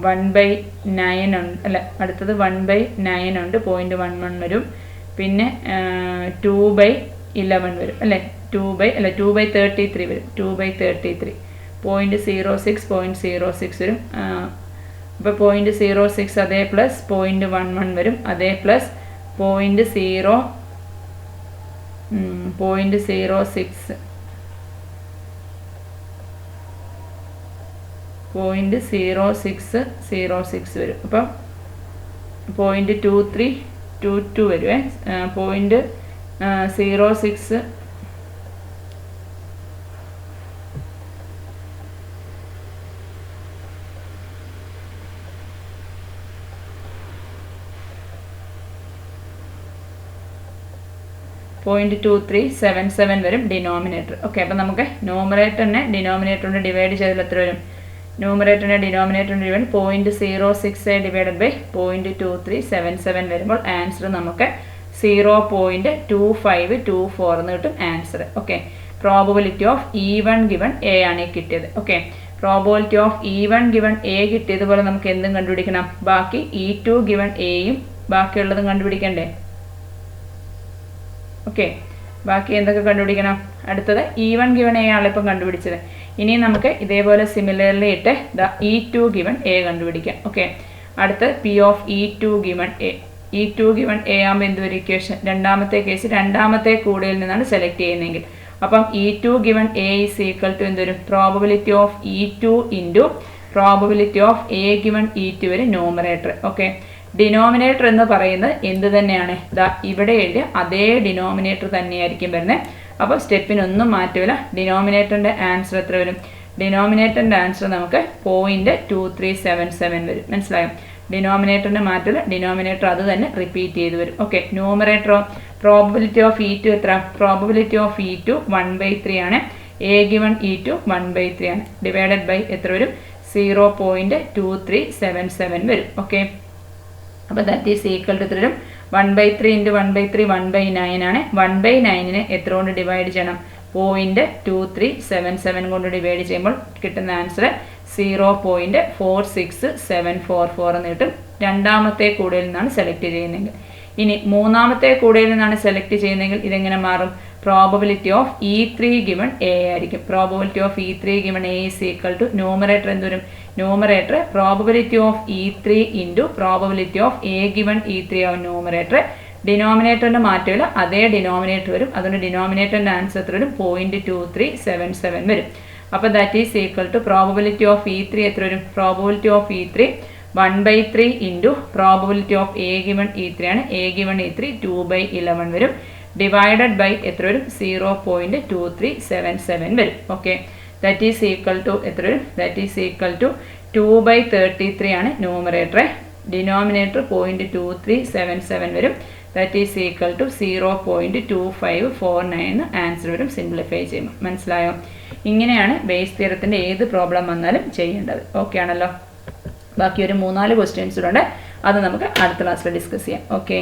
1/9 ഉണ്ട് അല്ല, അടുത്തത് 1/9 ഉണ്ട്, 0.11 വരും, പിന്നെ 2/11 വരും അല്ലേ, 2/33 വരും, 2/33 0.06 വരും. അപ്പോൾ 0.06 അതേ പ്ലസ് 0.11 വരും, അതേ പ്ലസ് 0.0606 വരും. അപ്പം 0.2322 വരുവേ, 0.06 0.06 0.2377 വരും ഡിനോമിനേറ്റർ. ഓക്കെ, അപ്പം നമുക്ക് ന്യൂമറേറ്ററിനെ ഡിനോമിനേറ്റർ കൊണ്ട് ഡിവൈഡ് ചെയ്താൽ എത്ര വരും? ന്യൂമറേറ്ററിനെ ഡിനോമിനേറ്റർ കൊണ്ട് ഡിവൈഡ് 0.06 ഡിവൈഡഡ് ബൈ 0.2377 വരുമ്പോൾ ആൻസർ നമുക്ക് 0.2524 എന്ന് കിട്ടും answer. Okay, probability of E1 given A ആണ് ഈ കിട്ടിയത്. Okay, probability of E1 given A കിട്ടിയതുപോലെ നമുക്ക് എന്തും കണ്ടുപിടിക്കണം, ബാക്കി E2 ഗിവൺ എയും ബാക്കിയുള്ളതും കണ്ടുപിടിക്കണ്ടേ? ഓക്കെ, ബാക്കി എന്തൊക്കെ കണ്ടുപിടിക്കണം? അടുത്തത് E1 ഗിവൺ എ ആണ് ഇപ്പം കണ്ടുപിടിച്ചത്. ഇനി നമുക്ക് ഇതേപോലെ സിമിലർലി ഇട്ട് E2 ഗിവൺ എ കണ്ടുപിടിക്കാം. ഓക്കെ, അടുത്ത് P of E2 given A. E2 given A ആകുമ്പോൾ എന്തൊരു ഇക്വേഷൻ? രണ്ടാമത്തെ കേസ് രണ്ടാമത്തെ കൂടയിൽ നിന്നാണ് സെലക്ട് ചെയ്യുന്നതെങ്കിൽ അപ്പം E2 given A is equal to എന്തൊരു probability of E2 into probability of A given E2 വരെ ന്യൂമറേറ്റർ. ഓക്കെ, ഡിനോമിനേറ്റർ എന്ന് പറയുന്നത് എന്ത് തന്നെയാണ്? ഇവിടെ എഴുതിയ അതേ ഡിനോമിനേറ്റർ തന്നെയായിരിക്കും വരുന്നത്. അപ്പോൾ സ്റ്റെപ്പിനൊന്നും മാറ്റില്ല. ഡിനോമിനേറ്ററിൻ്റെ ആൻസർ എത്ര വരും? ഡിനോമിനേറ്ററിൻ്റെ ആൻസർ നമുക്ക് 0.2377 വരും. മനസ്സിലായോ? ഡിനോമിനേറ്ററിൻ്റെ മാറ്റില്ല, ഡിനോമിനേറ്റർ അത് തന്നെ റിപ്പീറ്റ് ചെയ്ത് വരും. ഓക്കെ, ന്യൂമറേറ്ററോ പ്രോബബിലിറ്റി ഓഫ് E2 എത്ര? പ്രോബബിലിറ്റി ഓഫ് E2 1/3 ആണ്. എ ഗിവൺ E2 1/3 ആണ്. ഡിവൈഡഡ് ബൈ എത്ര വരും? 0.2377 വരും. ഓക്കെ, അപ്പോൾ ദാറ്റ് ഈസ് ഈക്വൽ ടു എത്ര വരും? 1/3 ഇൻറ്റു 1/3 1/9 ആണ്. 1/9നെ എത്ര കൊണ്ട് ഡിവൈഡ് ചെയ്യണം? 0.2377 കൊണ്ട് ഡിവൈഡ് ചെയ്യുമ്പോൾ കിട്ടുന്ന ആൻസർ 0.46744 എന്ന് കിട്ടും. രണ്ടാമത്തെ കൂടയിൽ നിന്നാണ് സെലക്ട് ചെയ്യുന്നതെങ്കിൽ. ഇനി മൂന്നാമത്തെ കൂടയിൽ നിന്നാണ് സെലക്ട് ചെയ്യുന്നതെങ്കിൽ ഇതെങ്ങനെ മാറും? Probability of E3 given A ആയിരിക്കും. Probability of E3 given A is equal to numerator എന്തുവരും? Numerator probability of E3 into probability of A given E3 ആവും ന്യൂമറേറ്റർ. ഡിനോമിനേറ്ററിൻ്റെ മാറ്റമില്ല, അതേ ഡിനോമിനേറ്റർ വരും. അതുകൊണ്ട് ഡിനോമിനേറ്ററിൻ്റെ ആൻസർ എത്ര വരും? 0.2377 വരും. അപ്പോൾ that is equal to probability of E3 എത്ര വരും? Probability of E3 1/3 into probability of A given E3 ആണ്. എ ഗിവൺ E3 2/11 വരും. ഡിവൈഡഡ് ബൈ എത്ര വരും? 0.2377 വരും. Okay, that is equal to എത്ര വരും? ദാറ്റ് ഈസ് ഈക്വൽ ടു 2/33 ആണ് ന്യൂമറേറ്റർ. ഡിനോമിനേറ്റർ 0.2377 വരും. That is equal to 0.2549 answer വരും സിംപ്ലിഫൈ ചെയ്യുമ്പോൾ. മനസ്സിലായോ? ഇങ്ങനെയാണ് ബേസ് തിയറത്തിൻ്റെ ഏത് പ്രോബ്ലം വന്നാലും ചെയ്യേണ്ടത്. ഓക്കെ ആണല്ലോ? ബാക്കി ഒരു 3-4 ക്വസ്റ്റ്യൻസ് ഉണ്ട്, അത് നമുക്ക് അടുത്ത ക്ലാസ്സിൽ ഡിസ്കസ് ചെയ്യാം. ഓക്കെ.